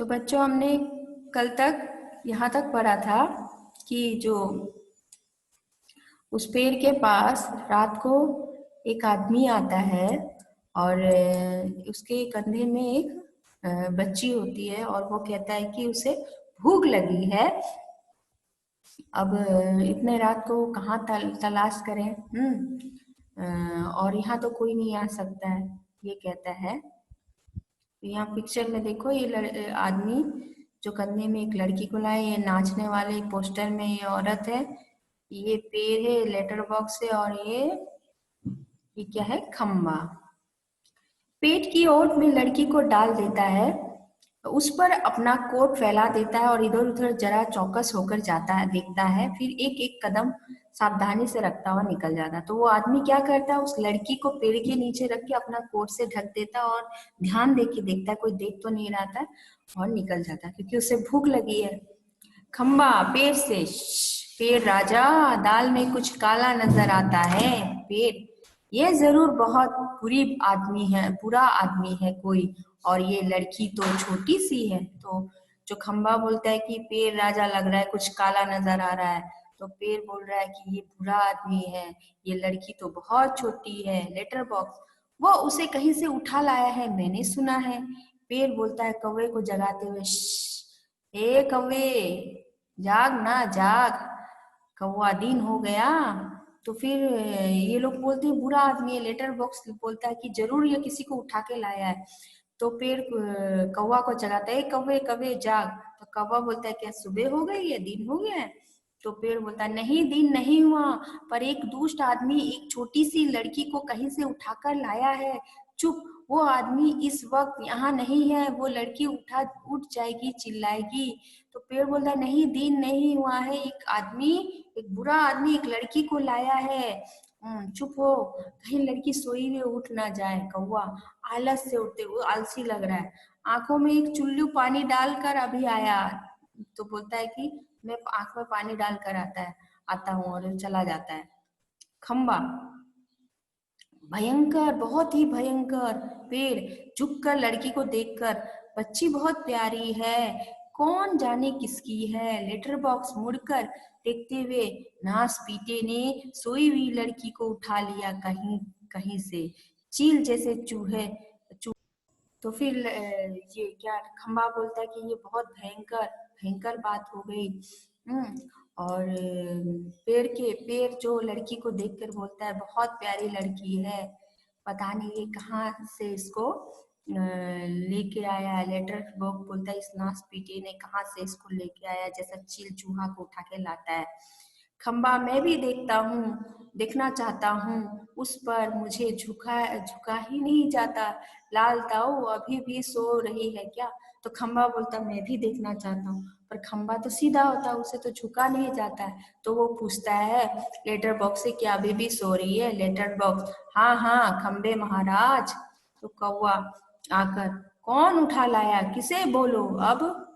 तो बच्चों, हमने कल तक यहाँ तक पढ़ा था कि जो उस पेड़ के पास रात को एक आदमी आता है और उसके कंधे में एक बच्ची होती है और वो कहता है कि उसे भूख लगी है। अब इतने रात को कहाँ तलाश करें। और यहाँ तो कोई नहीं आ सकता है, ये कहता है। यहाँ पिक्चर में देखो, ये आदमी जो कंधे में एक लड़की को लाए, ये नाचने वाले पोस्टर में ये औरत है, ये पेड़ है, लेटर बॉक्स है, और ये क्या है, खम्बा। पेट की ओट में लड़की को डाल देता है, उस पर अपना कोट फैला देता है और इधर उधर जरा चौकस होकर जाता है, देखता है, फिर एक एक कदम सावधानी से रखता हुआ निकल जाता है। तो वो आदमी क्या करता है, उस लड़की को पेड़ के नीचे रख के अपना कोट से ढक देता है और ध्यान दे के देखता है कोई देख तो नहीं रहा था, और निकल जाता है क्योंकि उसे भूख लगी है। खम्बा पेड़ से, पेड़ राजा, दाल में कुछ काला नजर आता है। पेड़, ये जरूर बहुत बुरा आदमी है कोई, और ये लड़की तो छोटी सी है। तो जो खम्बा बोलता है कि पेड़ राजा, लग रहा है कुछ काला नजर आ रहा है। तो पेड़ बोल रहा है कि ये बुरा आदमी है, ये लड़की तो बहुत छोटी है। लेटर बॉक्स, वो उसे कहीं से उठा लाया है, मैंने सुना है। पेड़ बोलता है कौवे को जगाते हुए, ए कौवे, जाग ना जाग, कौवा दिन हो गया। तो फिर ये लोग बोलते हैं बुरा आदमी है। लेटर बॉक्स बोलता है कि जरूर ये किसी को उठा के लाया है। तो पेड़ कौवा को जगाता है, कौवे कौवे जाग। तो कौवा बोलता है क्या सुबह हो गई है, दिन हो गया है? तो पेड़ बोलता है नहीं, दिन नहीं हुआ, पर एक दुष्ट आदमी एक छोटी सी लड़की को कहीं से उठाकर लाया है। चुप, वो आदमी इस वक्त यहाँ नहीं है, वो लड़की उठ जाएगी, चिल्लाएगी। तो पेड़ बोलता है नहीं, दिन नहीं हुआ है, एक बुरा आदमी एक लड़की को लाया है। चुप हो, कहीं लड़की सोई हुई उठ ना जाए। कौवा आलस से उठते, वो आलसी लग रहा है, आंखों में एक चुल्लू पानी डालकर अभी आया। तो बोलता है कि मैं आंख में पानी डालकर आता हूँ, और चला जाता है। खम्बा, भयंकर, बहुत ही भयंकर। पेड़, झुककर लड़की को देखकर, बच्ची बहुत प्यारी है, कौन जाने किसकी है। लेटर बॉक्स, मुड़कर देखते हुए, नास पीटे ने सोई हुई लड़की को उठा लिया कहीं कहीं से, चील जैसे चूहे। तो फिर ये क्या, खम्बा बोलता है कि ये बहुत भयंकर भयंकर बात हो गई। और पेड़ जो लड़की को देखकर बोलता है बहुत प्यारी लड़की है, पता नहीं ये कहाँ से इसको लेके आया है। लेटर बॉक्स बोलता है इस नास पीटे ने कहाँ से इसको लेके आया, जैसा चील चूहा को उठा के लाता है। खम्बा, मैं भी देखना चाहता हूँ उस पर, मुझे झुका ही नहीं जाता। लाल ताऊ अभी भी सो रही है क्या? तो खम्बा बोलता मैं भी देखना चाहता हूँ, पर खम्बा तो सीधा होता है, उसे तो झुका नहीं जाता है। तो वो पूछता है लेटर बॉक्स से, क्या अभी भी सो रही है? लेटर बॉक्स, हाँ हाँ खम्बे महाराज। तो कौवा आकर, कौन उठा लाया, किसे बोलो अब?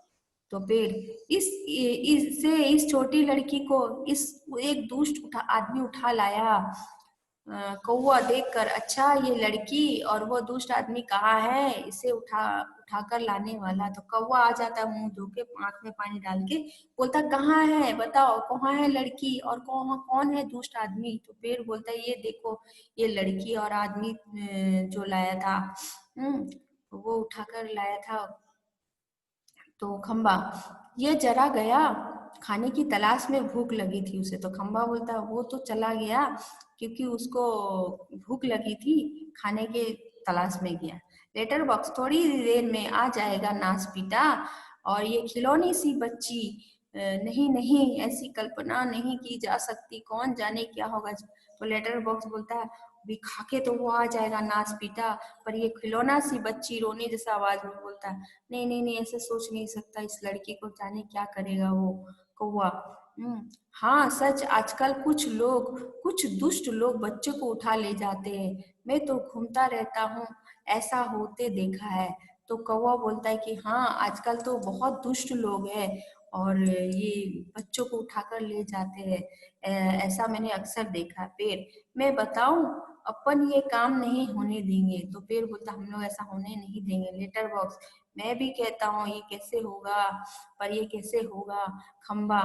तो पेड़, इस छोटी लड़की को इस एक आदमी उठा लाया। कौवा देखकर, अच्छा ये लड़की और वो दुष्ट आदमी कहाँ है, इसे उठाकर लाने वाला। तो कौवा आ जाता है, मुंह धो के, आंख में पानी डाल के, बोलता कहाँ है, बताओ कहाँ है लड़की और कौन कौन है दुष्ट आदमी? तो पेड़ बोलता है ये देखो, ये लड़की और आदमी जो लाया था, वो उठाकर लाया था। तो खम्बा, ये जरा गया, खाने की तलाश में भूख लगी थी उसे। तो खम्बा बोलता वो तो चला गया क्योंकि उसको भूख लगी थी, खाने के तलाश में गया। लेटर बॉक्स, थोड़ी देर में आ जाएगा नास पीटा, और ये खिलौनी सी बच्ची, नहीं नहीं, ऐसी कल्पना नहीं की जा सकती, कौन जाने क्या होगा। तो लेटर बॉक्स बोलता है अभी खा के तो वो आ जाएगा नास पीटा, पर ये खिलौना सी बच्ची रोने जैसा आवाज में बोलता है नहीं नहीं नहीं, ऐसे सोच नहीं सकता, इस लड़की को जाने क्या करेगा वो। कौवा, हाँ सच, आजकल कुछ दुष्ट लोग बच्चों को उठा ले जाते हैं, मैं तो घूमता रहता हूँ, ऐसा होते देखा है। तो कौवा बोलता है कि हाँ, आजकल तो बहुत दुष्ट लोग हैं और ये बच्चों को उठाकर ले जाते हैं, ऐसा मैंने अक्सर देखा है। पेड़, मैं बताऊं, अपन ये काम नहीं होने देंगे। तो पेड़ बोलता हम लोग ऐसा होने नहीं देंगे। लेटर बॉक्स, मैं भी कहता हूँ ये कैसे होगा, पर ये कैसे होगा। खंबा,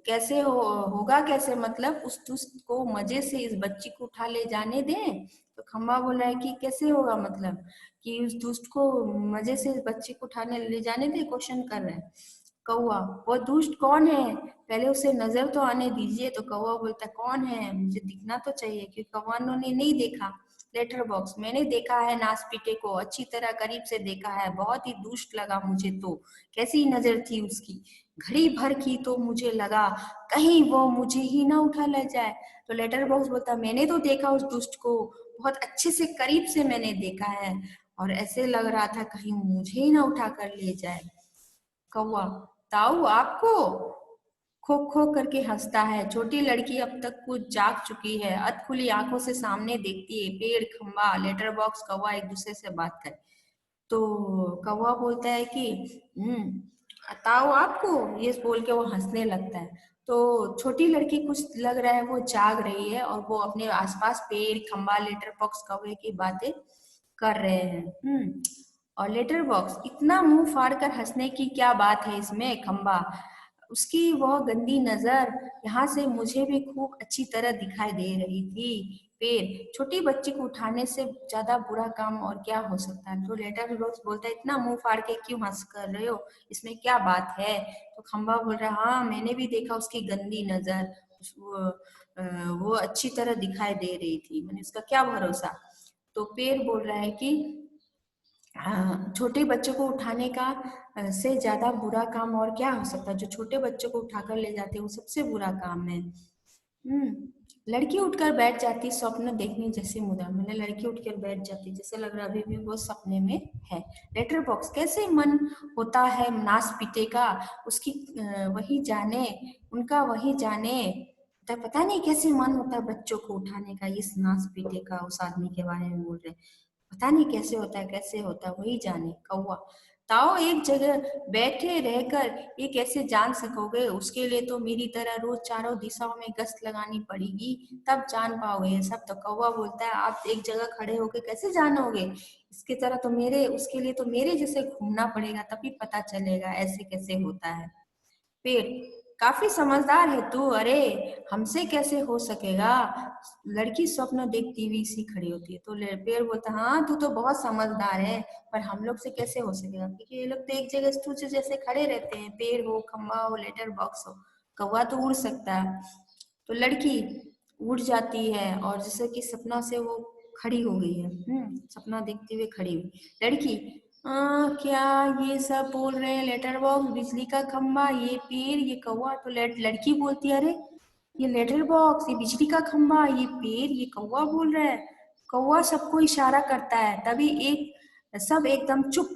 कैसे होगा कैसे, मतलब उस दुष्ट को मजे से इस बच्ची को उठा ले जाने दें। तो खंबा बोल रहा है कि कैसे होगा, मतलब कि उस दुष्ट को मजे से इस बच्ची को उठाने ले जाने दे, क्वेश्चन कर रहे हैं। कौवा, वो दुष्ट कौन है, पहले उसे नजर तो आने दीजिए। तो कौवा बोलता है कौन है, मुझे दिखना तो चाहिए, क्योंकि कौवा ने नहीं देखा। लेटर बॉक्स, मैंने देखा है नासपीटे को, अच्छी तरह करीब से देखा है, बहुत ही दुष्ट लगा मुझे तो। कैसी नजर थी उसकी, घड़ी भर की, तो मुझे लगा कहीं वो मुझे ही ना उठा ले जाए। तो लेटर बॉक्स बोलता मैंने तो देखा उस दुष्ट को, बहुत अच्छे से करीब से मैंने देखा है, और ऐसे लग रहा था कहीं मुझे ही ना उठा कर ले जाए। कौवा, ताऊ आपको, खो खो करके हंसता है। छोटी लड़की अब तक कुछ जाग चुकी है, अध खुली आंखों से सामने देखती है। पेड़, खंबा, लेटर बॉक्स, कौवा एक दूसरे से बात कर। तो कौवा बोलता है कि ताऊ आपको, ये बोल के वो हंसने लगता है। तो छोटी लड़की, कुछ लग रहा है वो जाग रही है, और वो अपने आसपास पेड़, खंबा, लेटर बॉक्स, कौवे की बातें कर रहे हैं। और लेटर बॉक्स, इतना मुंह फाड़ कर हंसने की क्या बात है इसमें। खंबा, उसकी वह गंदी नजर यहाँ से मुझे भी खूब अच्छी तरह दिखाई दे रही थी। पेड़, छोटी बच्ची को उठाने से ज्यादा बुरा काम और क्या हो सकता है। तो लेटर बॉक्स बोलता है इतना मुंह फाड़ के क्यों हंस कर रहे हो, इसमें क्या बात है। तो खंबा बोल रहा है हाँ मैंने भी देखा उसकी गंदी नजर, वो अच्छी तरह दिखाई दे रही थी, मैंने उसका क्या भरोसा। तो पेड़ बोल रहा है कि छोटे बच्चों को उठाने का से ज्यादा बुरा काम और क्या हो सकता है। जो छोटे बच्चों को उठाकर ले जाते हैं वो सबसे बुरा काम है। लड़की उठकर बैठ जाती स्वप्न देखने जैसे मुद्रा, मैंने लड़की उठकर बैठ जाती, जैसे लग रहा अभी भी वो सपने में है। लेटर बॉक्स, कैसे मन होता है नास पीटे का, उसकी वही जाने, उनका वही जाने। तो पता नहीं कैसे मन होता है बच्चों को उठाने का, इस नास पीटे का उस आदमी के बारे में बोल रहे, पता नहीं कैसे होता है, कैसे होता है वही जाने। कौवा, ताओ एक जगह बैठे रहकर ये कैसे जान सकोगे, उसके लिए तो मेरी तरह रोज चारों दिशाओं में गश्त लगानी पड़ेगी, तब जान पाओगे ये सब। तो कौवा बोलता है आप एक जगह खड़े होकर कैसे जानोगे, इसकी तरह तो मेरे, उसके लिए तो मेरे जैसे घूमना पड़ेगा तभी पता चलेगा ऐसे कैसे होता है। पेड़, काफी समझदार है तू, अरे हमसे कैसे हो सकेगा। लड़की स्वप्न देखती हुई सी खड़ी होती है। तो पेड़ बोलता हाँ तू तो बहुत समझदार है, पर हम लोग से कैसे हो सकेगा, क्योंकि ये लोग तो एक जगह स्टूल जैसे खड़े रहते हैं, पेड़ हो, खम्बा हो, लेटर बॉक्स हो। कौवा तो उड़ सकता है। तो लड़की उड़ जाती है, और जैसे कि सपना से वो खड़ी हो गई है। सपना देखते हुए खड़ी हुई लड़की, क्या ये सब बोल रहे हैं, लेटर बॉक्स, बिजली का खंबा, ये पेड़, ये कौवा। तो लड़की बोलती है अरे ये लेटर बॉक्स, ये बिजली का खंबा, ये पेड़, ये कौवा बोल रहा है। कौवा सबको इशारा करता है, तभी एक सब एकदम चुप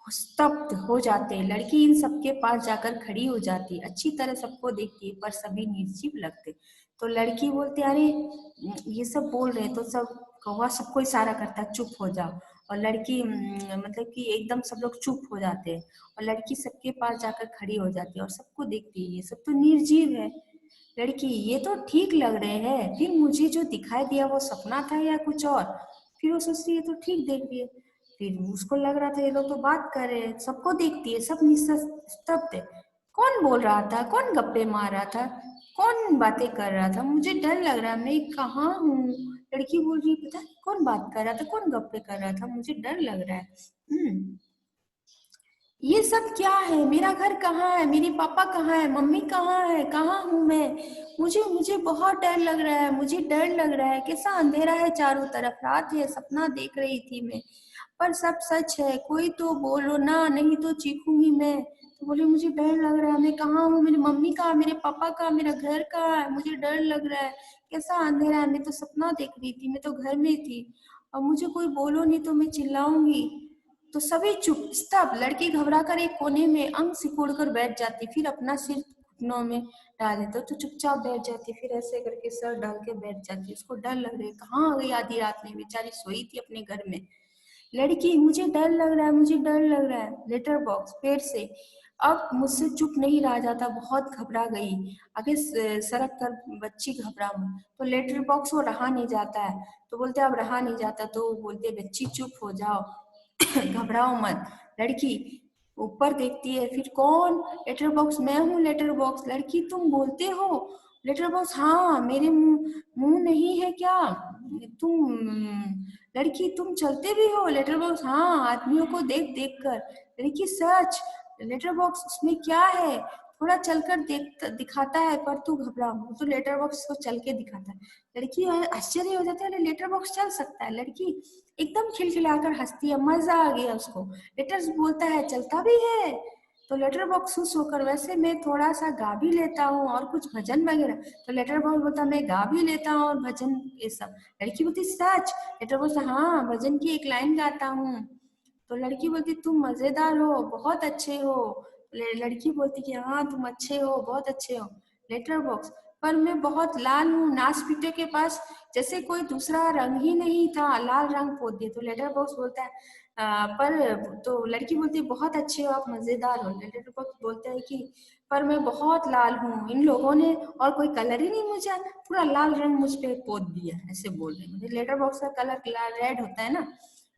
स्तब्ध हो जाते। लड़की इन सबके पास जाकर खड़ी हो जाती, अच्छी तरह सबको देखती है, पर सभी निर्जीव लगते। तो लड़की बोलती अरे ये सब बोल रहे तो सब, कौवा सबको इशारा करता है चुप हो जाओ। और लड़की मतलब कि एकदम सब लोग चुप हो जाते हैं, और लड़की सबके पास जाकर खड़ी हो जाती है और सबको देखती है, ये सब तो निर्जीव है। लड़की, ये तो ठीक लग रहे हैं, फिर मुझे जो दिखाई दिया वो सपना था या कुछ और। फिर वो सोचती है ये तो ठीक देख रही है, फिर उसको लग रहा था ये लोग तो बात कर रहे हैं, सबको देखती है, सब निस्तब्ध है। कौन बोल रहा था, कौन गप्पे मार रहा था, कौन बातें कर रहा था, मुझे डर लग रहा है, मैं कहाँ हूँ। लड़की बोल रही है पता नहीं कौन बात कर रहा था, कौन गप्पे कर रहा था, मुझे डर लग रहा है। ये सब क्या है, मेरा घर कहाँ है, मेरे पापा कहाँ है, मम्मी कहाँ है, कहाँ हूँ मैं। मुझे मुझे बहुत डर लग रहा है, मुझे डर लग रहा है, कैसा अंधेरा है चारों तरफ, रात है, सपना देख रही थी मैं, पर सब सच है, कोई तो बोलो ना, नहीं तो चीखूंगी मैं। तो बोले मुझे डर लग रहा है, मैं कहाँ हूँ, मेरी मम्मी कहाँ, मेरे पापा कहाँ, मेरा घर कहाँ है, मुझे डर लग रहा है, कैसा अंधेरा है, मैं तो सपना देख रही थी, मैं तो घर में थी, और मुझे कोई बोलो नहीं तो मैं चिल्लाऊंगी। तो सभी चुप स्तब्ध, लड़की घबरा कर एक कोने में अंग सिकोड़ कर बैठ जाती, फिर अपना सिर घुटनों में डाल देते तो चुपचाप बैठ जाती, फिर ऐसे करके सर डाल के बैठ जाती। उसको डर लग रहा है, कहाँ आ गई आधी रात में, बेचारी सोई थी अपने घर में। लड़की, मुझे डर लग रहा है, मुझे डर लग रहा है। लेटर बॉक्स, पेड़ से, अब मुझसे चुप नहीं रहा जाता, बहुत घबरा गई, आगे सड़क कर बच्ची घबरा हूँ। तो लेटर बॉक्स वो रहा नहीं जाता है, तो बोलते अब रहा नहीं जाता, तो बोलते बच्ची चुप हो जाओ घबराओ मत, लड़की ऊपर देखती है, फिर कौन? लेटर बॉक्स, मैं हूँ लेटर बॉक्स। लड़की तुम बोलते हो? लेटर बॉक्स हाँ, मेरे मुंह मुंह नहीं है क्या? तुम लड़की तुम चलते भी हो? लेटर बॉक्स हाँ, आदमियों को देख देख कर। लड़की सच? लेटर बॉक्स उसमें क्या है? थोड़ा चलकर देख दिखाता है, पर तू घबरा मत। तो लेटर बॉक्स को चल के दिखाता है। लड़की आश्चर्य हो जाता है, अरे लेटर बॉक्स चल सकता है? लड़की एकदम खिलखिलाकर हंसती है, मजा आ गया उसको। लेटर्स बोलता है चलता भी है? तो लेटर बॉक्स खुश होकर, वैसे मैं थोड़ा सा गा भी लेता हूँ और कुछ भजन वगैरह। तो लेटर बॉक्स बोलता मैं गा भी लेता हूँ और भजन ये सब। लड़की बोलती सच? लेटर बॉक्स हाँ, भजन की एक लाइन गाता हूँ। तो लड़की बोलती तुम मजेदार हो, बहुत अच्छे हो। लड़की बोलती कि हाँ तुम अच्छे हो, बहुत अच्छे हो। लेटर बॉक्स पर मैं बहुत लाल हूँ, नासपीटे के पास जैसे कोई दूसरा रंग ही नहीं था, लाल रंग पोत दिए। तो लेटर बॉक्स बोलता है पर तो लड़की बोलती है बहुत अच्छे हो आप, मजेदार हो। लेटर बॉक्स बोलता है कि पर मैं बहुत लाल हूँ, इन लोगों ने और कोई कलर ही नहीं मुझे, पूरा लाल रंग मुझ पे पोत दिया, ऐसे बोल रहे हैं। लेटर बॉक्स का कलर रेड होता है ना।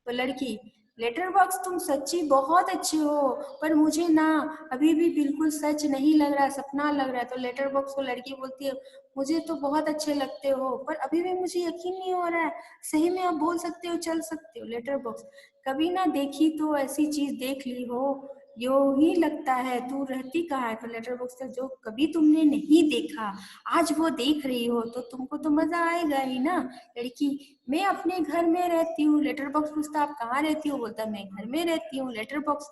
तो लड़की लेटर बॉक्स तुम सच्ची बहुत अच्छे हो, पर मुझे ना अभी भी बिल्कुल सच नहीं लग रहा, सपना लग रहा है। तो लेटर बॉक्स को लड़की बोलती है मुझे तो बहुत अच्छे लगते हो, पर अभी भी मुझे यकीन नहीं हो रहा है, सही में आप बोल सकते हो, चल सकते हो? लेटर बॉक्स कभी ना देखी तो ऐसी चीज देख ली हो, यो ही लगता है तू रहती कहाँ है? तो लेटर बॉक्स का जो कभी तुमने नहीं देखा, आज वो देख रही हो, तो तुमको तो मजा आएगा ही ना। लड़की मैं अपने घर में रहती हूँ। लेटर बॉक्स पूछता आप कहाँ रहती हो? बोलता मैं घर में रहती हूँ। लेटर बॉक्स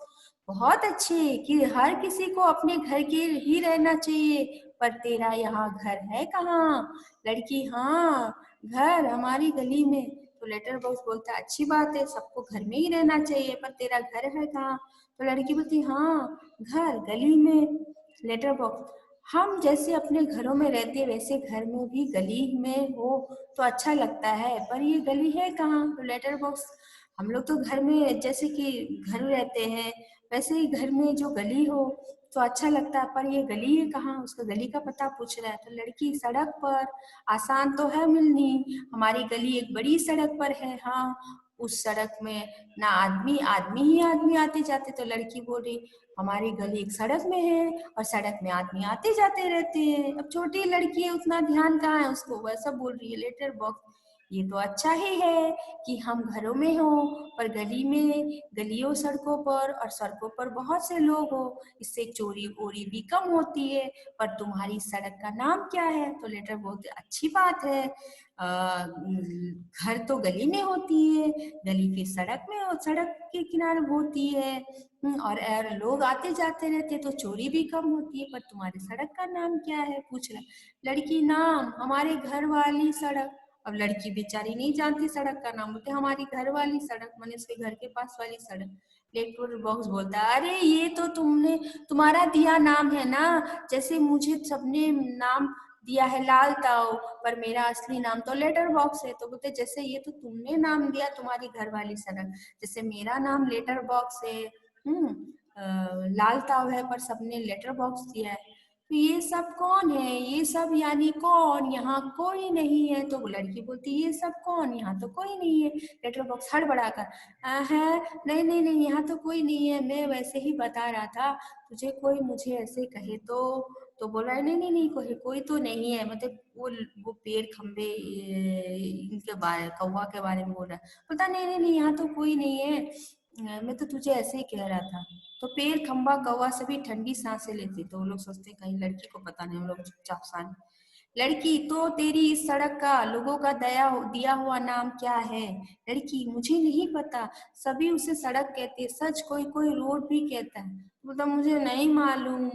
बहुत अच्छे कि हर किसी को अपने घर के ही रहना चाहिए, पर तेरा यहाँ घर है कहाँ? लड़की हाँ, घर हमारी गली में। तो लेटर बॉक्स बोलता अच्छी बात है, सबको घर में ही रहना चाहिए, पर तेरा घर है कहाँ? तो लड़की बोलती हाँ, घर गली में। लेटर बॉक्स हम जैसे अपने घरों में रहते हैं, वैसे घर में भी गली में हो तो अच्छा लगता है, पर ये गली है कहाँ? तो लेटर बॉक्स हम लोग तो घर में जैसे कि घर रहते हैं, वैसे ही घर में जो गली हो तो अच्छा लगता है, पर ये गली है कहाँ? उसका गली का पता पूछ रहा है। तो लड़की सड़क पर, आसान तो है मिलनी, हमारी गली एक बड़ी सड़क पर है हाँ, उस सड़क में ना आदमी आदमी ही आदमी आते जाते। तो लड़की बोल रही हमारी गली एक सड़क में है और सड़क में आदमी आते जाते रहते हैं। अब छोटी लड़की है, उतना ध्यान कहाँ है उसको, वैसा बोल रही है। लेटर बॉक्स ये तो अच्छा ही है कि हम घरों में हो, पर गली में, गलियों सड़कों पर और सड़कों पर बहुत से लोग हो, इससे चोरी वोरी भी कम होती है। पर तुम्हारी सड़क का नाम क्या है? तो लेटर बोलते अच्छी बात है, घर तो गली में होती है, गली फिर सड़क में और सड़क के किनारे होती है। और लोग आते जाते रहते तो चोरी भी कम होती है, पर तुम्हारी सड़क का नाम क्या है? पूछ रहा। लड़की नाम हमारे घर वाली सड़क। अब लड़की बेचारी नहीं जानती सड़क का नाम, बोलते हमारी घर वाली सड़क, माने उसके घर के पास वाली सड़क। लेटर बॉक्स बोलता है अरे ये तो तुमने तुम्हारा दिया नाम है ना, जैसे मुझे सबने नाम दिया है लाल ताऊ, पर मेरा असली नाम तो लेटर बॉक्स है। तो बोलते जैसे ये तो तुमने नाम दिया तुम्हारी घर वाली सड़क, जैसे मेरा नाम लेटर बॉक्स है। लाल ताव है, पर सबने लेटर बॉक्स दिया है। तो ये सब कौन है? ये सब यानी कौन? यहाँ कोई नहीं है। तो वो लड़की बोलती ये सब कौन? यहाँ तो कोई नहीं है। लेटर बॉक्स हड़बड़ा कर है नहीं नहीं नहीं, यहाँ तो कोई नहीं है, मैं वैसे ही बता रहा था, तुझे कोई मुझे ऐसे कहे तो बोल रहा है नहीं नहीं नहीं, कोई तो नहीं है, मतलब वो पेड़ खंबे इनके बारे, कौवा के बारे में बोल रहा है। बोलता नहीं नहीं नहीं, यहाँ तो कोई नहीं है, मैं तो तुझे ऐसे ही कह रहा था। तो पेड़ खंबा कौवा सभी ठंडी सांसें लेते, तो वो लोग सोचते कहीं लड़की को पता नहीं, वो लोग चुपचाप सान। लड़की तो तेरी इस सड़क का लोगों का दिया हुआ नाम क्या है? लड़की मुझे नहीं पता, सभी उसे सड़क कहते हैं, सच कोई कोई रोड भी कहता है। मतलब मुझे नहीं मालूम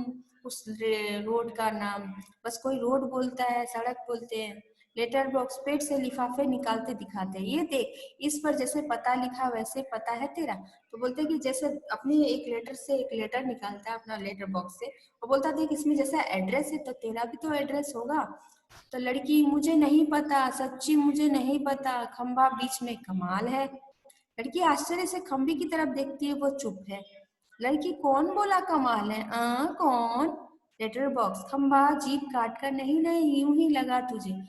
उस रोड का नाम, बस कोई रोड बोलता है, सड़क बोलते हैं। लेटर बॉक्स पेट से लिफाफे निकालते दिखाते हैं, ये देख इस पर जैसे पता लिखा वैसे पता है तेरा। तो बोलते हैं कि जैसे अपनी एक लेटर से एक लेटर निकालता है अपना लेटर बॉक्स से, और बोलता देख इसमें जैसा एड्रेस है तो तेरा भी तो एड्रेस होगा। तो लड़की मुझे नहीं पता, सच्ची मुझे नहीं पता, खंबा बीच में कमाल है। लड़की आश्चर्य से खंबे की तरफ देखती है, वो चुप है। लड़की कौन बोला कमाल है? कौन? लेटर बॉक्स खंबा जीभ काट कर नहीं नहीं, यूं ही लगा तुझे।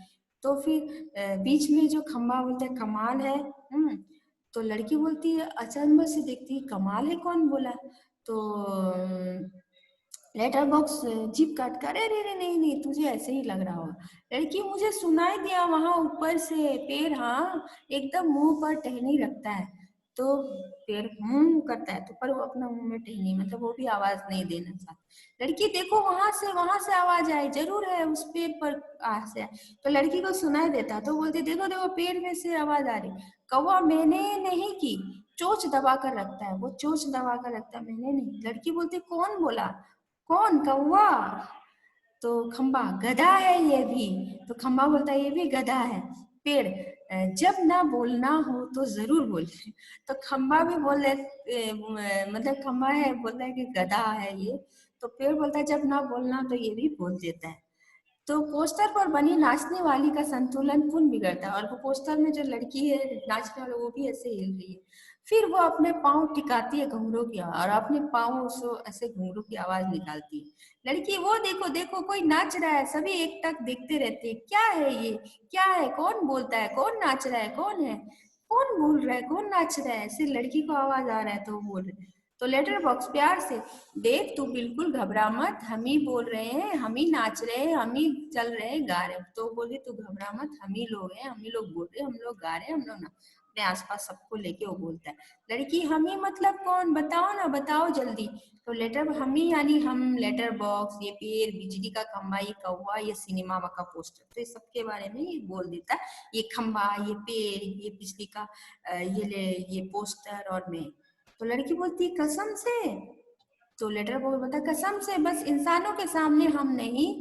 तो फिर बीच में जो खंबा बोलते हैं कमाल है। तो लड़की बोलती है, अचंभे से देखती है, कमाल है, कौन बोला? तो लेटर बॉक्स जीप काट कर, अरे अरे नहीं नहीं, तुझे ऐसे ही लग रहा होगा। लड़की, मुझे सुनाई दिया वहां ऊपर से, पेड़ हाँ एकदम मुंह पर टहनी रखता है। तो पेड़ करता है, तो पर वो अपना मुंह में टहनी, मतलब वो भी आवाज नहीं देना चाहता। लड़की, देखो वहां से आवाज आई, जरूर है उस पेड़ पर से। तो लड़की को सुनाई देता, तो बोलती, देखो देखो पेड़ में से आवाज आ रही। कौवा, मैंने नहीं की, चोंच दबा कर रखता है, वो चोंच दबा कर रखता है, मैंने नहीं। लड़की बोलती, कौन बोला? कौन? कौवा? तो खंबा, गधा है ये भी। तो खंबा बोलता है, ये भी गधा है। पेड़, जब ना बोलना हो तो जरूर बोल। तो खंबा भी बोल मतलब खंबा है, बोलता है कि गधा है ये। तो पेड़ बोलता है, जब ना बोलना तो ये भी बोल देता है। तो पोस्टर पर बनी नाचने वाली का संतुलन पुनः बिगड़ता है, और वो पोस्टर में जो लड़की है नाचने वाली, वो भी ऐसे हिल रही है। फिर वो अपने पाँव टिकाती है घुंघरू की, और अपने पाँव से ऐसे घुंघरू की आवाज निकालती है। लड़की, वो देखो देखो कोई नाच रहा है, सभी एकटक देखते रहते हैं, क्या है ये, क्या है, कौन बोलता है, कौन नाच रहा है, कौन है, कौन बोल रहा है, कौन नाच रहा है? ऐसे लड़की को आवाज आ रहा है, तो वो बोल रहे। तो लेटर बॉक्स प्यार से, देख तू बिल्कुल घबरा मत, हम ही बोल रहे हैं, हम ही नाच रहे हैं, हम ही चल रहे हैं, गा रहे हैं। तो बोले, तू घबरा मत, हम ही लोग हैं, हम ही लोग बोल रहे हैं, हम लोग गा रहे हैं, हम लोग ना अपने आसपास सबको लेके वो बोलता है। लड़की, हम ही मतलब कौन, बताओ ना, बताओ जल्दी। तो लेटर, हम ही यानी हम, लेटर बॉक्स, ये पेड़, बिजली का खंभा, ये कौवा, ये सिनेमा का पोस्टर, तो ये सबके बारे में ये बोल देता है। ये खंभा, ये पेड़, ये बिजली का ये पोस्टर, और मैं। तो लड़की बोलती, कसम से? तो लेटर बॉय बता, कसम से, बस इंसानों के सामने हम नहीं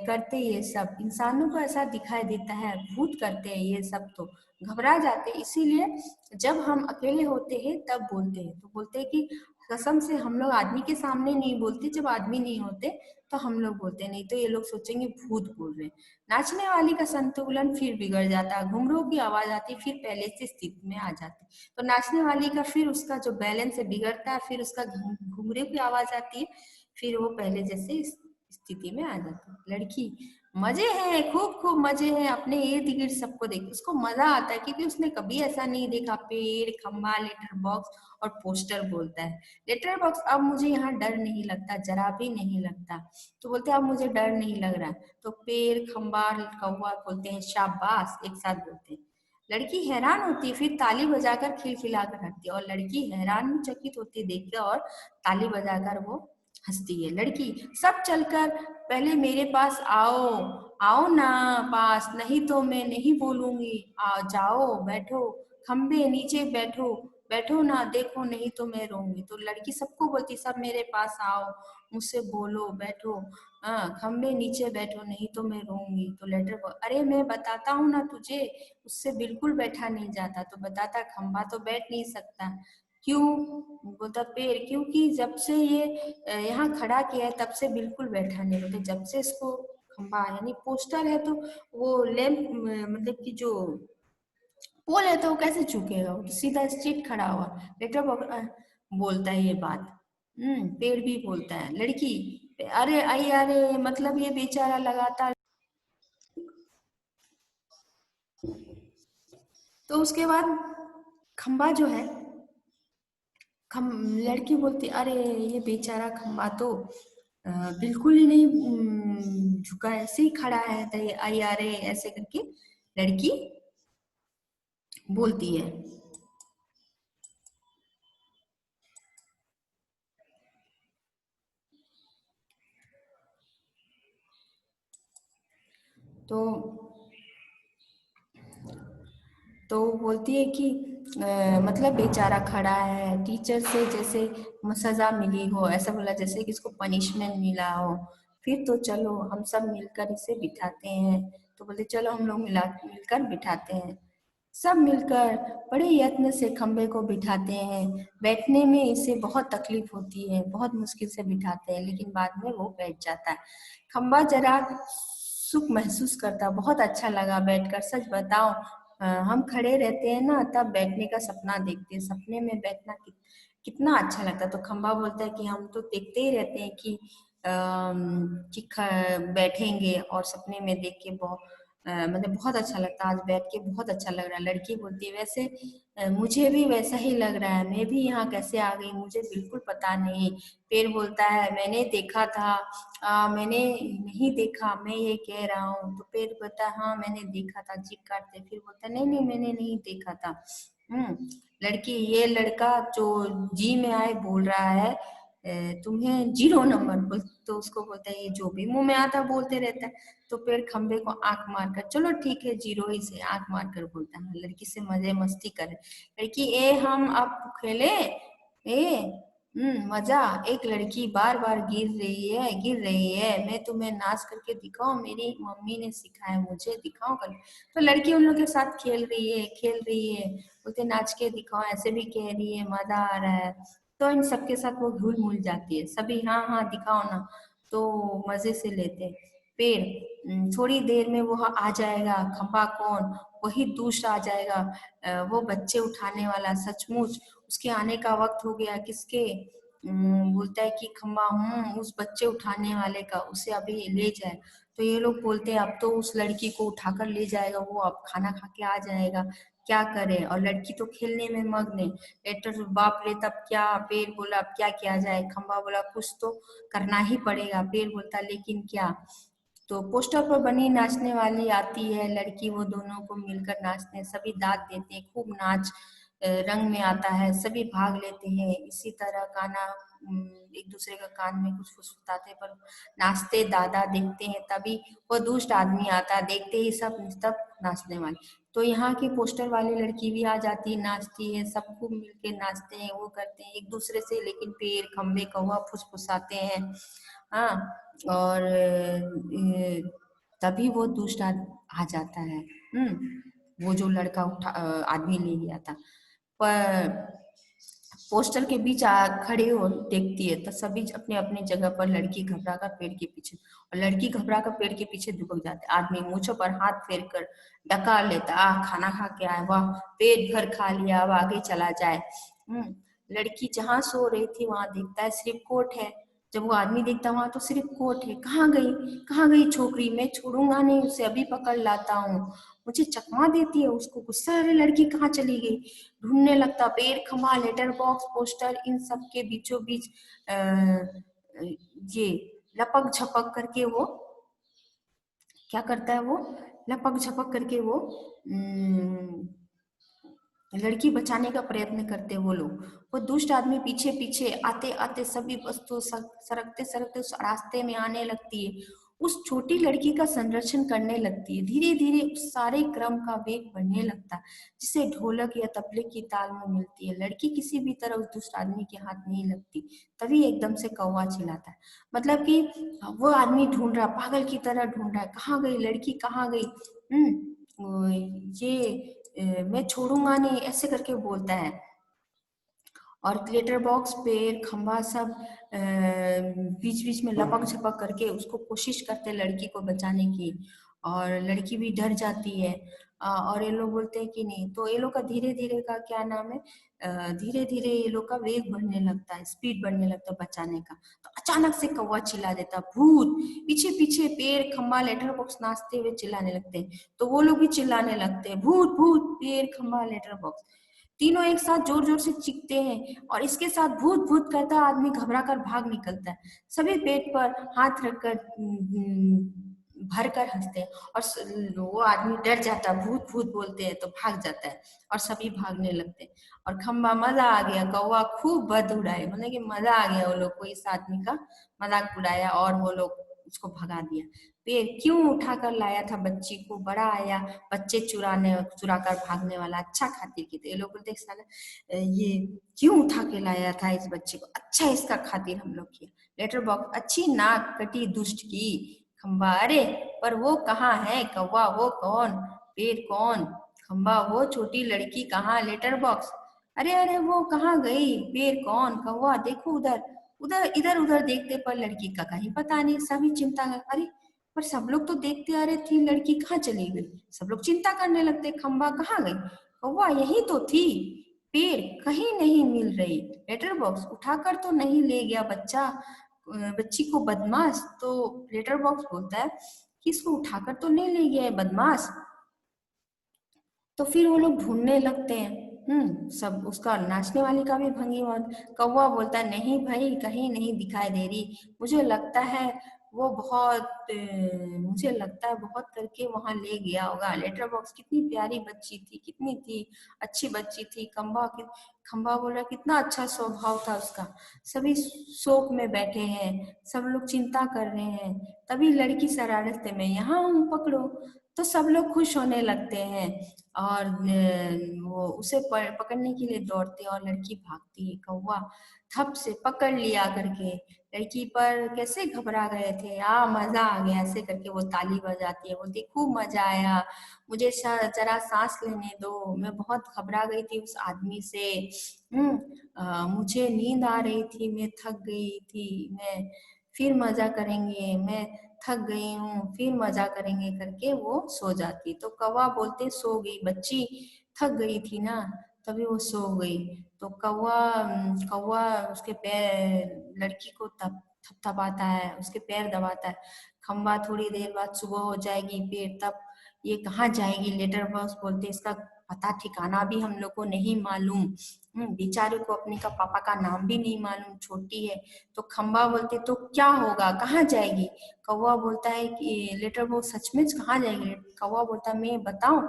करते ये सब, इंसानों को ऐसा दिखाई देता है, भूत करते हैं ये सब, तो घबरा जाते हैं, इसीलिए जब हम अकेले होते हैं तब बोलते हैं। तो बोलते हैं कि कसम से हम लोग आदमी के सामने नहीं बोलते, जब आदमी नहीं होते तो हम लोग बोलते, नहीं तो ये लोग सोचेंगे भूत बोल रहे हैं। नाचने वाली का संतुलन फिर बिगड़ जाता है, घुंघरू की आवाज आती, फिर पहले से स्थिति में आ जाती। तो नाचने वाली का फिर उसका जो बैलेंस है बिगड़ता है, फिर उसका घुंघरू की आवाज आती है, फिर वो पहले जैसे स्थिति में आ जाती है। लड़की, मजे हैं, खूब खूब मजे हैं, अपने इर्द गिर्द सबको देख, उसको मजा आता है, क्योंकि उसने कभी ऐसा नहीं देखा, पेड़, खंबा, लेटर बॉक्स और पोस्टर बोलता है। लेटर बॉक्स, अब मुझे यहाँ डर नहीं लगता, जरा भी नहीं लगता। तो बोलते हैं, अब मुझे डर नहीं लग रहा। तो पेड़, खंबा, कौवा बोलते हैं, शाबाश, एक साथ बोलते हैं। लड़की हैरान होती है, फिर ताली बजाकर खिलखिलाकर हंसती है, और लड़की हैरान चकित होती है देखकर, और ताली बजाकर वो हंसती है। लड़की, सब चलकर पहले मेरे पास आओ, आओ ना पास, नहीं तो मैं नहीं बोलूंगी, आ जाओ बैठो, खंबे नीचे बैठो, बैठो ना, देखो नहीं तो मैं रोऊंगी। तो लड़की सबको बोलती, सब मेरे पास आओ, मुझसे बोलो, बैठो, हाँ खंबे नीचे बैठो, नहीं तो मैं रोऊंगी। तो लेटर बॉय, अरे मैं बताता हूँ ना तुझे, उससे बिल्कुल बैठा नहीं जाता। तो बताता, खंबा तो बैठ नहीं सकता। क्यों? बोलता, पेड़, क्योंकि जब से ये यहाँ खड़ा किया है तब से बिल्कुल बैठा नहीं। बोलते, जब से इसको खंबा यानी पोस्टर है, तो वो लैंप मतलब कि जो पोल है, तो वो कैसे झुकेगा, वो तो सीधा स्ट्रेट खड़ा हुआ। लेटर बोलता है ये बात। पेड़ भी बोलता है। लड़की, अरे आई, अरे मतलब ये बेचारा लगातार। तो उसके बाद खंबा जो है, खम लड़की बोलती, अरे ये बेचारा खंबा तो बिल्कुल ही नहीं झुका, ऐसे ही खड़ा है, तो ये आई आ रहे ऐसे करके लड़की बोलती है। तो तो बोलती है कि मतलब बेचारा खड़ा है, टीचर से जैसे सजा मिली हो, ऐसा बोला, जैसे कि इसको पनिशमेंट मिला हो। फिर तो चलो हम सब मिलकर इसे बिठाते हैं। तो बोलते, चलो हम लोग मिलकर बिठाते हैं। सब मिलकर बड़े यत्न से खंबे को बिठाते हैं। बैठने में इसे बहुत तकलीफ होती है, बहुत मुश्किल से बिठाते हैं, लेकिन बाद में वो बैठ जाता है। खंबा जरा सुख महसूस करता, बहुत अच्छा लगा बैठकर, सच बताओ हम खड़े रहते हैं ना, तब बैठने का सपना देखते हैं, सपने में बैठना कितना अच्छा लगता है। तो खंबा बोलता है कि हम तो देखते ही रहते हैं कि बैठेंगे, और सपने में देख के बहुत मतलब बहुत अच्छा लगता है, आज बैठ के बहुत अच्छा लग रहा है। लड़की बोलती है वैसे मुझे भी वैसा ही लग रहा है, मैं भी यहाँ कैसे आ गई मुझे बिल्कुल पता नहीं। पेड़ बोलता है मैंने देखा था, मैंने नहीं देखा, मैं ये कह रहा हूँ। तो पेड़ बोलता है हाँ मैंने देखा था, जीभ काटते। फिर बोलता है नहीं नहीं मैंने नहीं देखा था। लड़की, ये लड़का जो जी में आए बोल रहा है तुम्हें 0 नंबर बोल। तो उसको बोलता है ये जो भी मुंह में आता बोलते रहता है। तो पेड़ खंबे को आंख मारकर चलो ठीक है 0 ही से आंख मारकर बोलता है। लड़की से मजे मस्ती करे। लड़की ए हम अब खेले ए मजा। एक लड़की बार बार गिर रही है, मैं तुम्हें नाच करके दिखाऊं, मेरी मम्मी ने सिखाया मुझे, दिखाऊं कर। तो लड़की उन लोग के साथ खेल रही है, बोलते नाच के दिखाओ, ऐसे भी कह रही है मजा आ रहा है। तो इन सबके साथ वो घुल मिल जाती है, सभी हाँ हाँ दिखाओ ना। तो मजे से लेते हैं। पेड़ थोड़ी देर में वो आ जाएगा, खंबा कौन, वही दूसरा आ जाएगा। वो बच्चे उठाने वाला, सचमुच उसके आने का वक्त हो गया। किसके? बोलता है कि खंबा उस बच्चे उठाने वाले का, उसे अभी ले जाए। तो ये लोग बोलते हैं अब तो उस लड़की को उठाकर ले जाएगा, वो अब खाना खा के आ जाएगा, क्या करे। और लड़की तो खेलने में मग्न है। लेटर बाप रे तब क्या। पेड़ बोला अब क्या किया जाए। खंबा बोला कुछ तो करना ही पड़ेगा। पेड़ बोलता लेकिन क्या। तो पोस्टर पर बनी नाचने वाली आती है लड़की, वो दोनों को मिलकर नाचते हैं, सभी दाद देते हैं, खूब नाच रंग में आता है, सभी भाग लेते हैं। इसी तरह गाना एक दूसरे का कान में कुछ फुसफुसाते पर नाचते दादा देखते हैं। तभी वो दुष्ट आदमी आता, देखते ही सब तब नाचने वाले। तो यहाँ की पोस्टर वाली लड़की भी आ जाती है, नाचती है, सब खूब मिलके नाचते हैं, वो करते हैं एक दूसरे से। लेकिन पेड़ खंबे कौवा फुसफुसाते हैं। हाँ। और तभी वो दुष्ट आ जाता है। वो जो लड़का आदमी ले गया था। पर पोस्टर के बीच खड़े हो देखती है तो सभी अपने अपने जगह पर। लड़की घबरा कर पेड़ के पीछे, और लड़की घबरा कर पेड़ के पीछे दुबक जाते। आदमी मूंछों पर हाथ फेर कर डकार लेता, खाना खा के आए, वाह पेट भर खा लिया, अब आगे चला जाए। लड़की जहाँ सो रही थी वहां देखता है सिर्फ कोट है। जब वो आदमी देखता वहां तो सिर्फ कोट है। कहाँ गई छोकरी, मैं छोड़ूंगा नहीं उसे, अभी पकड़ लाता हूँ। मुझे चकमा देती है उसको गुस्सा, अरे लड़की कहाँ चली गई। ढूंढने लगता, पेड़ खंबा लेटर बॉक्स पोस्टर इन सब के बीचों बीच ये लपक झपक करके वो क्या करता है। वो लपक झपक करके वो लड़की बचाने का प्रयत्न करते वो लोग। वो दुष्ट आदमी पीछे पीछे आते आते सभी वस्तु सरकते सरकते उस रास्ते में आने लगती है। उस छोटी लड़की का संरक्षण करने लगती है। धीरे धीरे उस सारे क्रम का वेग बढ़ने लगता है, जिसे ढोलक या तबले की ताल में मिलती है। लड़की किसी भी तरह उस दुष्ट आदमी के हाथ नहीं लगती। तभी एकदम से कौवा चिल्लाता है, मतलब कि वो आदमी ढूंढ रहा, पागल की तरह ढूंढ रहा है, कहाँ गई लड़की, कहाँ गई। ये मैं छोड़ूंगा नहीं ऐसे करके बोलता है। और लेटर बॉक्स पेड़ खंबा सब बीच बीच में लपक झपक करके उसको कोशिश करते लड़की को बचाने की। और लड़की भी डर जाती है। और ये लोग बोलते हैं कि नहीं। तो ये लोग का धीरे धीरे का क्या नाम है, धीरे धीरे ये लोग का वेग बढ़ने लगता है, स्पीड बढ़ने लगता है बचाने का। तो अचानक से कौवा चिल्ला देता भूत। पीछे पीछे पेड़ खंबा लेटर बॉक्स नाचते हुए चिल्लाने लगते हैं। तो वो लोग भी चिल्लाने लगते हैं भूत भूत पेड़ खंबा लेटर बॉक्स। तीनों एक साथ जोर जोर से चीखते हैं, और इसके साथ भूत भूत कहता आदमी घबरा कर भाग निकलता है। सभी पेट पर हाथ रखकर भर कर हंसते हैं। और वो आदमी डर जाता है, भूत भूत बोलते हैं तो भाग जाता है। और सभी भागने लगते हैं। और खंबा मजा आ गया, कौवा खूब बद उड़ाए, मतलब कि मजा आ गया वो लोग को, इस आदमी का मजाक उड़ाया और वो लोग उसको भगा दिया। पेड़ क्यों उठा कर लाया था बच्ची को, बड़ा आया बच्चे चुरा कर भागने वाला, अच्छा खातिर की। तो ये लोग बोलते साला ये क्यों उठा के लाया था इस बच्चे को, अच्छा इसका खातिर हम लोग किया। लेटर बॉक्स अच्छी नाक कटी दुष्ट की। खंबा अरे पर वो कहाँ है, कौवा वो कौन, पेड़ कौन, खंबा वो छोटी लड़की कहाँ, लेटर बॉक्स अरे अरे वो कहाँ गई, पेड़ कौन, कौवा देखो उधर उधर, इधर उधर देखते पर लड़की का कहीं पता नहीं। सभी चिंता कर, अरे पर सब लोग तो देखते आ रहे थे लड़की कहाँ चली गई। सब लोग चिंता करने लगते, खंबा कहाँ गई, कौवा यही तो थी, पेड़ कहीं नहीं मिल रही, लेटर बॉक्स उठाकर तो नहीं ले गया बच्चा बच्ची को बदमाश। तो लेटर बॉक्स बोलता है इसको उठाकर तो नहीं ले गया है बदमाश। तो फिर वो लोग ढूंढने लगते हैं। सब उसका नाचने वाली का भी भंगी मत। कौवा बोलता है नहीं भाई, कहीं नहीं दिखाई दे रही, मुझे लगता है वो मुझे लगता है बहुत करके वहां ले गया होगा। लेटर बॉक्स कितनी प्यारी बच्ची थी, कितनी थी अच्छी बच्ची थी। खंबा बोल रहा कितना अच्छा स्वभाव था उसका। सभी शोक में बैठे हैं, सब लोग चिंता कर रहे हैं। तभी लड़की शरारत में यहाँ हूँ पकड़ो। तो सब लोग खुश होने लगते हैं और वो उसे पकड़ने के लिए दौड़ते हैं और लड़की भागती है। कौवा थप से पकड़ लिया करके लड़की पर कैसे घबरा गए थे, मजा आ गया ऐसे करके वो ताली बजाती है, बोलती खूब मजा आया, मुझे जरा सांस लेने दो, मैं बहुत घबरा गई थी उस आदमी से। मुझे नींद आ रही थी, मैं थक गई थी, मैं फिर मजा करेंगे, मैं थक गई हूँ, फिर मजा करेंगे करके वो सो जाती। तो कौवा बोलते सो गई बच्ची, थक गई थी ना, तभी वो सो गई। तो कौवा उसके पैर लड़की को तब थपथपाता है, उसके पैर दबाता है। खंबा थोड़ी देर बाद सुबह हो जाएगी, फिर तब ये कहाँ जाएगी। लेटर बॉक्स बोलते इसका पता ठिकाना भी हम लोग को नहीं मालूम। बेचारे को अपने का पापा का नाम भी नहीं मालूम, छोटी है। तो खंबा बोलते तो क्या होगा, कहाँ जाएगी। कौवा बोलता है कि लेटर बॉक्स सचमुच कहाँ जाएगी। कौवा बोलता है मैं बताऊं।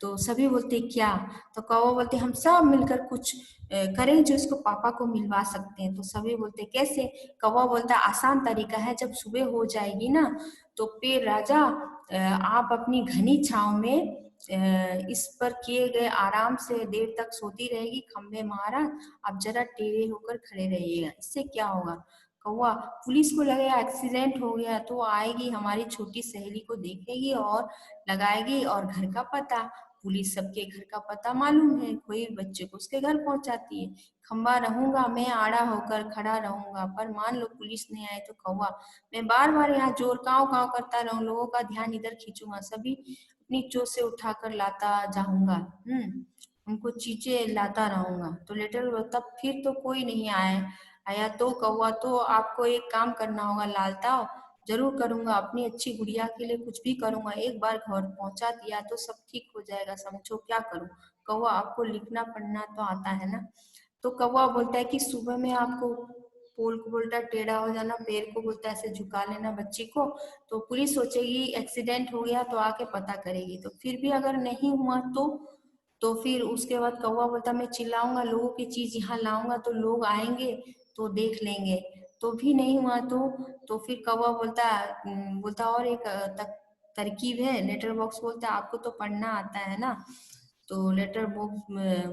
तो सभी बोलते क्या। तो कौवा बोलते हम सब मिलकर कुछ करें जो इसको पापा को मिलवा सकते हैं। तो सभी बोलते कैसे। कौवा बोलता आसान तरीका है, जब सुबह हो जाएगी ना तो फिर राजा आप अपनी घनी छांव में इस पर किए गए आराम से देर तक सोती रहेगी। खंबे महाराज आप जरा टेढ़े होकर खड़े रहिएगा, इससे क्या होगा। कौवा पुलिस को लगेगा एक्सीडेंट हो गया तो आएगी, हमारी छोटी सहेली को देखेगी और लगाएगी और घर का पता। पुलिस सबके घर का पता मालूम है, कोई बच्चे को उसके घर पहुंचाती है। खंबा रहूंगा मैं आड़ा होकर खड़ा रहूंगा, पर मान लो पुलिस नहीं आए तो कौवा मैं बार बार यहाँ जोर काव काव करता रहूं, लोगों का ध्यान इधर खींचूंगा, सभी अपनी चोट से उठाकर लाता जाऊंगा। उनको चीजें लाता रहूंगा। तो लेटर तब फिर तो कोई नहीं आया तो कौवा तो आपको एक काम करना होगा लालता, जरूर करूंगा, अपनी अच्छी गुड़िया के लिए कुछ भी करूंगा, एक बार घर पहुंचा दिया तो सब ठीक हो जाएगा, समझो क्या करूं। कौवा आपको लिखना पढ़ना तो आता है ना। तो कौवा बोलता है कि सुबह में आपको पोल को बोलता है टेढ़ा हो जाना, पैर को बोलता है ऐसे झुका लेना बच्ची को। तो पुलिस सोचेगी एक्सीडेंट हो गया तो आके पता करेगी। तो फिर भी अगर नहीं हुआ तो फिर उसके बाद कौवा बोलता मैं चिल्लाऊंगा, लोगों की चीज यहाँ लाऊंगा तो लोग आएंगे तो देख लेंगे। तो भी नहीं हुआ तो फिर कौवा बोलता और एक तरकीब है। लेटर बॉक्स बोलता है आपको तो पढ़ना आता है ना। तो लेटर बॉक्स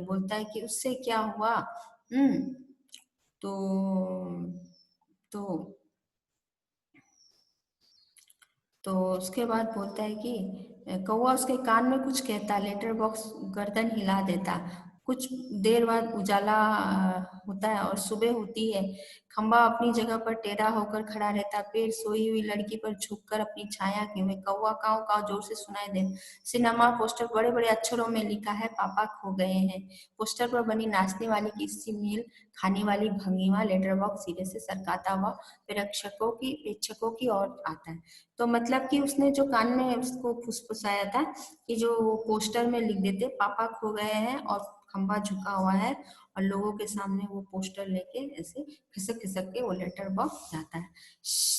बोलता है कि उससे क्या हुआ। तो तो तो उसके बाद बोलता है कि कौवा उसके कान में कुछ कहता, लेटर बॉक्स गर्दन हिला देता। कुछ देर बाद उजाला होता है और सुबह होती है। खंबा अपनी जगह पर टेढ़ा होकर खड़ा रहता, पेड़ सोई हुई लड़की पर झुककर अपनी छाया के में कौवा काव काव जोर से सुनाई दे। सिनेमा पोस्टर बड़े बड़े अक्षरों में लिखा है पापा खो गए हैं। पोस्टर पर बनी नाचने वाली किसी मेल खाने वाली भंगिमा। लेटर बॉक्स सिरे से सरकाता हुआ प्रेक्षकों की ओर आता है। तो मतलब कि उसने जो कान में उसको फुसफुसाया था कि जो पोस्टर में लिख देते पापा खो गए हैं और खंबा झुका हुआ है और लोगों के सामने वो पोस्टर लेके ऐसे खिसक खिसक के वो लेटर बॉक्स जाता है।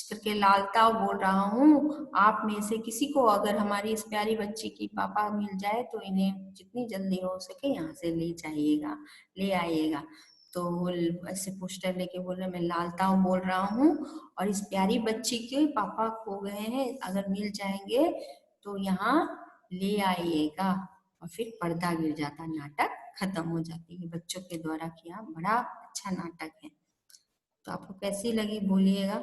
करके लालता बोल रहा हूँ आप में से किसी को अगर हमारी इस प्यारी बच्ची की पापा मिल जाए तो इन्हें जितनी जल्दी हो सके यहाँ से ले आइएगा। तो वो ऐसे पोस्टर लेके बोल रहे मैं लालता बोल रहा हूँ और इस प्यारी बच्ची के पापा खो गए हैं, अगर मिल जाएंगे तो यहाँ ले आइएगा। और फिर पर्दा गिर जाता, नाटक खत्म हो जाती है। बच्चों के द्वारा किया बड़ा अच्छा नाटक है। तो आपको कैसी लगी बोलिएगा।